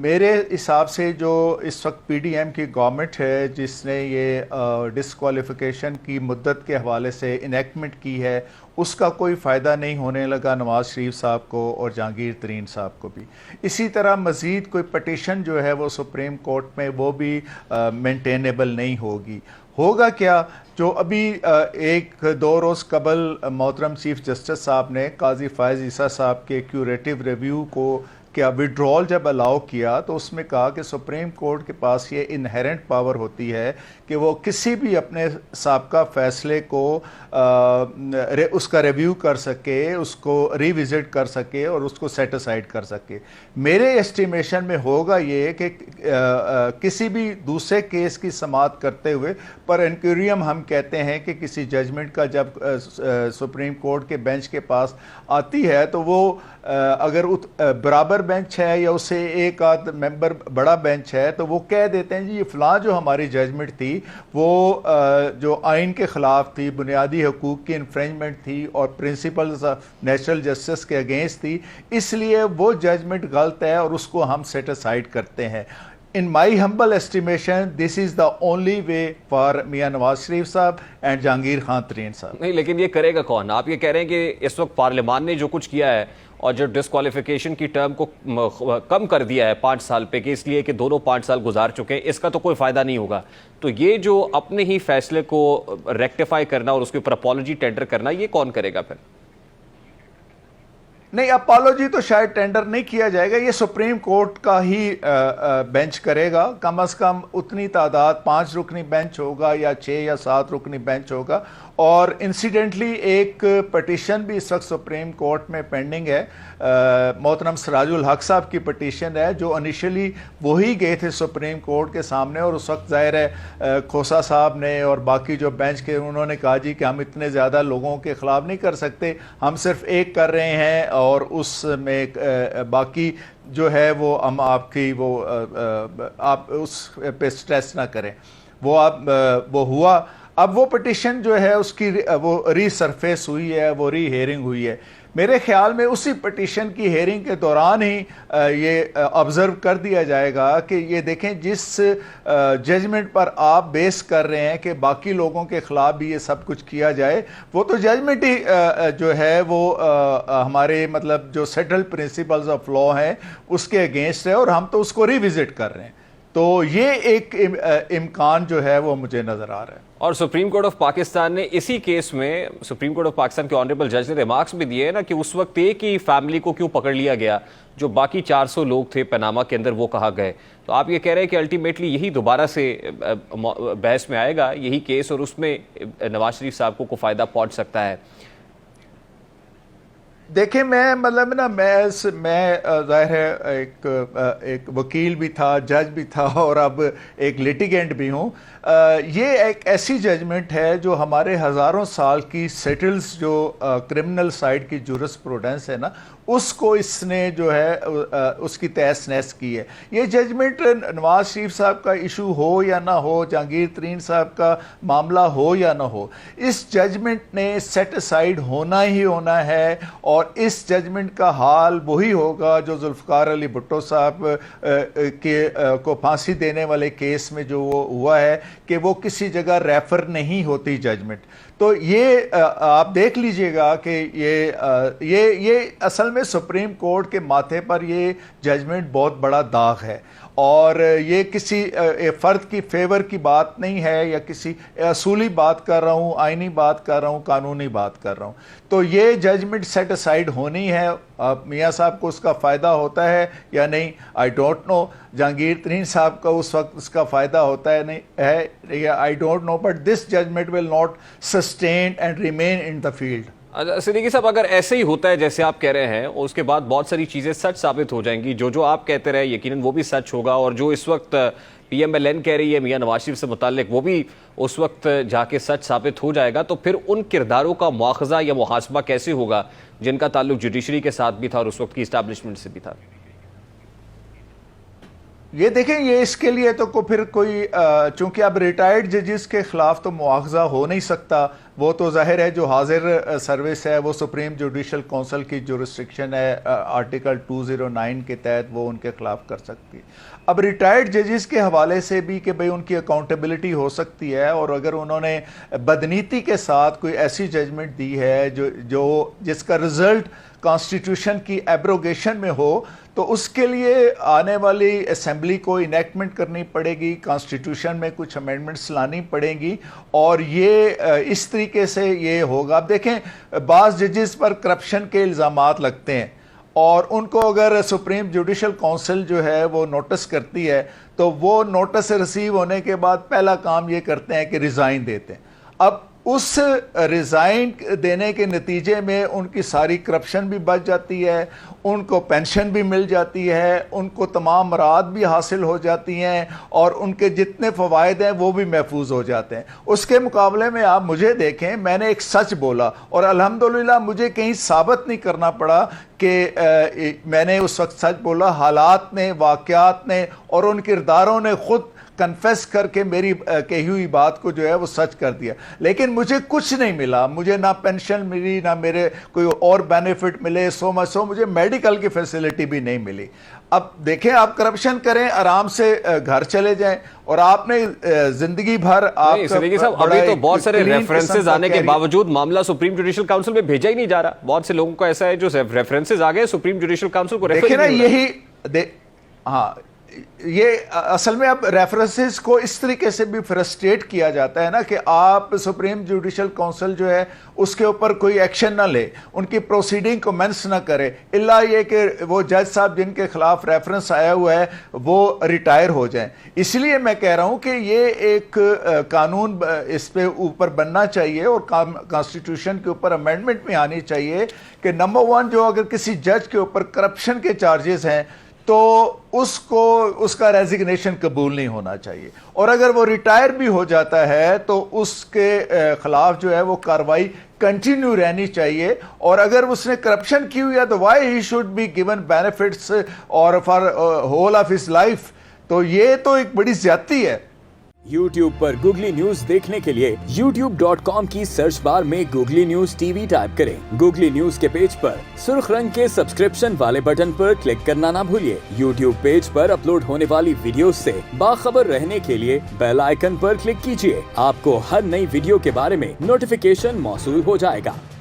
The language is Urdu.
میرے حساب سے جو اس وقت پی ڈی ایم کی گورنمنٹ ہے جس نے یہ ڈسکوالیفیکیشن کی مدت کے حوالے سے انیکٹمنٹ کی ہے، اس کا کوئی فائدہ نہیں ہونے لگا نواز شریف صاحب کو اور جہانگیر ترین صاحب کو بھی۔ اسی طرح مزید کوئی پٹیشن جو ہے وہ سپریم کورٹ میں وہ بھی مینٹینیبل نہیں ہوگی۔ ہوگا کیا؟ جو ابھی ایک دو روز قبل محترم چیف جسٹس صاحب نے قاضی فائز عیسیٰ صاحب کے کیوریٹو ریویو کو کیا وڈرول جب الاؤ کیا تو اس میں کہا کہ سپریم کورٹ کے پاس یہ انہیرنٹ پاور ہوتی ہے کہ وہ کسی بھی اپنے سابقہ فیصلے کو اس کا ریویو کر سکے، اس کو ری وزٹ کر سکے اور اس کو سیٹ اسائڈ کر سکے۔ میرے ایسٹیمیشن میں ہوگا یہ کہ کسی بھی دوسرے کیس کی سماعت کرتے ہوئے پر انکویریم ہم کہتے ہیں کہ کسی ججمنٹ کا جب سپریم کورٹ کے بینچ کے پاس آتی ہے تو وہ اگر برابر بینچ ہے یا اس سے ایک آدھ ممبر بڑا بینچ ہے تو وہ کہہ دیتے ہیں جی یہ فلاں جو ہماری ججمنٹ تھی وہ جو آئین کے خلاف تھی، بنیادی حقوق کی انفرنجمنٹ تھی اور پرنسپلز آف نیچرل جسٹس کے اگینسٹ تھی، اس لیے وہ ججمنٹ غلط ہے اور اس کو ہم سیٹ اسائڈ کرتے ہیں۔ In my humble estimation, this is the only way for Mian Nawaz Sharif صاحب and جہانگیر خان ترین صاحب۔ نہیں، لیکن یہ کرے گا کون؟ آپ یہ کہہ رہے ہیں کہ اس وقت پارلیمان نے جو کچھ کیا ہے اور جو ڈسکوالیفیکیشن کی ٹرم کو کم کر دیا ہے 5 سال پہ کہ اس لیے کہ دونوں 5 سال گزار چکے ہیں، اس کا تو کوئی فائدہ نہیں ہوگا۔ تو یہ جو اپنے ہی فیصلے کو ریکٹیفائی کرنا اور اس کے اوپر اپالوجی ٹینڈر کرنا، یہ کون کرے گا پھر؟ نہیں، اپالوجی تو شاید ٹینڈر نہیں کیا جائے گا، یہ سپریم کورٹ کا ہی بینچ کرے گا۔ کم از کم اتنی تعداد 5 رکنی بینچ ہوگا یا 6 یا 7 رکنی بینچ ہوگا۔ اور انسیڈنٹلی ایک پٹیشن بھی اس وقت سپریم کورٹ میں پینڈنگ ہے، محترم سراج الحق صاحب کی پٹیشن ہے جو انیشلی وہی گئے تھے سپریم کورٹ کے سامنے، اور اس وقت ظاہر ہے کھوسا صاحب نے اور باقی جو بینچ کے انہوں نے کہا جی کہ ہم اتنے زیادہ لوگوں کے خلاف نہیں کر سکتے، ہم صرف ایک کر رہے ہیں اور اس میں باقی جو ہے وہ ہم آپ کی وہ آپ اس پہ سٹریس نہ کریں۔ وہ ہوا۔ اب وہ پٹیشن جو ہے اس کی وہ ری سرفیس ہوئی ہے، وہ ری ہیئرنگ ہوئی ہے۔ میرے خیال میں اسی پٹیشن کی ہیئرنگ کے دوران ہی یہ آبزرو کر دیا جائے گا کہ یہ دیکھیں جس ججمنٹ پر آپ بیس کر رہے ہیں کہ باقی لوگوں کے خلاف بھی یہ سب کچھ کیا جائے، وہ تو ججمنٹ ہی جو ہے وہ ہمارے مطلب جو سیٹل پرنسپلز آف لا ہیں اس کے اگینسٹ ہے اور ہم تو اس کو ری وزٹ کر رہے ہیں۔ تو یہ ایک امکان جو ہے وہ مجھے نظر آ رہا ہے۔ اور سپریم کورٹ آف پاکستان نے اسی کیس میں سپریم کورٹ آف پاکستان کے آنریبل جج نے ریمارکس بھی دیے نا کہ اس وقت ایک ہی فیملی کو کیوں پکڑ لیا گیا جو باقی 400 لوگ تھے پاناما کے اندر، وہ کہا گئے۔ تو آپ یہ کہہ رہے ہیں کہ الٹیمیٹلی یہی دوبارہ سے بحث میں آئے گا یہی کیس اور اس میں نواز شریف صاحب کو فائدہ پہنچ سکتا ہے؟ دیکھیں میں مطلب نا میں ظاہر ہے ایک وکیل بھی تھا، جج بھی تھا اور اب ایک لیٹیگنٹ بھی ہوں۔ یہ ایک ایسی ججمنٹ ہے جو ہمارے ہزاروں سال کی سیٹلز جو کرمنل سائڈ کی جورسپروڈنس ہے نا، اس کو اس نے جو ہے اس کی تہس نہس کی ہے۔ یہ ججمنٹ نواز شریف صاحب کا ایشو ہو یا نہ ہو، جہانگیر ترین صاحب کا معاملہ ہو یا نہ ہو، اس ججمنٹ نے سیٹ اسائڈ ہونا ہی ہونا ہے، اور اس ججمنٹ کا حال وہی ہوگا جو ذوالفقار علی بھٹو صاحب کو پھانسی دینے والے کیس میں جو وہ ہوا ہے کہ وہ کسی جگہ ریفر نہیں ہوتی ججمنٹ۔ تو یہ آپ دیکھ لیجئے گا کہ یہ اصل میں سپریم کورٹ کے ماتھے پر یہ ججمنٹ بہت بڑا داغ ہے، اور یہ کسی فرد کی فیور کی بات نہیں ہے یا کسی اصولی بات کر رہا ہوں، آئینی بات کر رہا ہوں، قانونی بات کر رہا ہوں۔ تو یہ ججمنٹ سیٹ اسائڈ ہونی ہے۔ میاں صاحب کو اس کا فائدہ ہوتا ہے یا نہیں، آئی ڈونٹ نو۔ جہانگیر ترین صاحب کا اس وقت اس کا فائدہ ہوتا ہے نہیں ہے یا I don't know, but this judgement will not sustain and remain in the field. Siddiqui sahab, اگر ایسے ہی ہوتا ہے جیسے آپ کہہ رہے ہیں اور اس کے بعد بہت ساری چیزیں سچ ثابت ہو جائیں گی، جو آپ کہتے رہے یقیناً وہ بھی سچ ہوگا، اور جو اس وقت پی ایم ایل این کہہ رہی ہے میاں نواز شریف سے متعلق وہ بھی اس وقت جا کے سچ ثابت ہو جائے گا، تو پھر ان کرداروں کا مواخذہ یا محاسبہ کیسے ہوگا جن کا تعلق جوڈیشری کے ساتھ بھی تھا اور اس وقت کی اسٹیبلشمنٹ سے بھی تھا؟ یہ دیکھیں، یہ اس کے لیے تو پھر کوئی چونکہ اب ریٹائرڈ ججز کے خلاف تو مواخذہ ہو نہیں سکتا، وہ تو ظاہر ہے جو حاضر سروس ہے وہ سپریم جوڈیشل کونسل کی جو ریسٹرکشن ہے آرٹیکل 209 کے تحت وہ ان کے خلاف کر سکتی ہے. اب ریٹائرڈ ججز کے حوالے سے بھی کہ بھئی ان کی اکاؤنٹیبلٹی ہو سکتی ہے، اور اگر انہوں نے بدنیتی کے ساتھ کوئی ایسی ججمنٹ دی ہے جس کا رزلٹ کانسٹیٹیوشن کی ایبروگیشن میں ہو، تو اس کے لیے آنے والی اسمبلی کو انیکٹمنٹ کرنی پڑے گی، کانسٹیٹیوشن میں کچھ امینڈمنٹس لانی پڑیں گی، اور یہ اس طریقے سے یہ ہوگا. اب دیکھیں بعض ججز پر کرپشن کے الزامات لگتے ہیں، اور ان کو اگر سپریم جوڈیشل کونسل جو ہے وہ نوٹس کرتی ہے تو وہ نوٹس ریسیو ہونے کے بعد پہلا کام یہ کرتے ہیں کہ ریزائن دیتے ہیں. اب اس ریزائن دینے کے نتیجے میں ان کی ساری کرپشن بھی بچ جاتی ہے، ان کو پینشن بھی مل جاتی ہے، ان کو تمام مراد بھی حاصل ہو جاتی ہیں، اور ان کے جتنے فوائد ہیں وہ بھی محفوظ ہو جاتے ہیں. اس کے مقابلے میں آپ مجھے دیکھیں، میں نے ایک سچ بولا اور الحمدللہ مجھے کہیں ثابت نہیں کرنا پڑا کہ میں نے اس وقت سچ بولا. حالات نے، واقعات نے اور ان کرداروں نے خود کنفیس کر کے میری کہی ہوئی بات کو جو ہے وہ سچ کر دیا. لیکن مجھے کچھ نہیں ملا، مجھے نہ پینشن ملی، نہ میرے کوئی اور بینیفٹ ملے، مجھے میڈیکل کی فیسلٹی بھی نہیں ملی. اب دیکھیں آپ کرپشن کریں، آرام سے گھر چلے جائیں، اور آپ نے زندگی بھر آپ ابھی تو بہت سارے ریفرنسز آنے کے باوجود معاملہ سپریم جوڈیشل کاؤنسل میں بھیجا ہی نہیں جا رہا. بہت سے لوگوں کو ایسا ہے جو ریفرنسز آ گئے سپریم جوڈیشل کاؤنسل کو ریفر دیکھیں نا ہاں یہ اصل میں اب ریفرنسز کو اس طریقے سے بھی فرسٹریٹ کیا جاتا ہے نا کہ آپ سپریم جوڈیشل کونسل جو ہے اس کے اوپر کوئی ایکشن نہ لے، ان کی پروسیڈنگ کومنس نہ کرے، الا یہ کہ وہ جج صاحب جن کے خلاف ریفرنس آیا ہوا ہے وہ ریٹائر ہو جائیں. اس لیے میں کہہ رہا ہوں کہ یہ ایک قانون اس پہ اوپر بننا چاہیے، اور کانسٹیٹیوشن کے اوپر امینڈمنٹ میں آنی چاہیے کہ نمبر 1 جو اگر کسی جج کے اوپر کرپشن کے چارجز ہیں تو اس کا ریزگنیشن قبول نہیں ہونا چاہیے، اور اگر وہ ریٹائر بھی ہو جاتا ہے تو اس کے خلاف جو ہے وہ کاروائی کنٹینیو رہنی چاہیے. اور اگر اس نے کرپشن کی ہوئی ہے تو why he should be given benefits اور for whole of his life. تو یہ تو ایک بڑی زیادتی ہے. YouTube پر گوگلی نیوز دیکھنے کے لیے youtube.com کی سرچ بار میں googly news T V type کریں. گوگلی نیوز کے پیج پر سرخ رنگ کے سبسکرپشن والے بٹن پر کلک کرنا نہ بھولیے. YouTube پیج پر اپلوڈ ہونے والی ویڈیوز سے باخبر رہنے کے لیے بیل آئیکن پر کلک کیجیے. آپ کو ہر نئی ویڈیو کے بارے میں نوٹیفیکیشن موصول ہو جائے گا.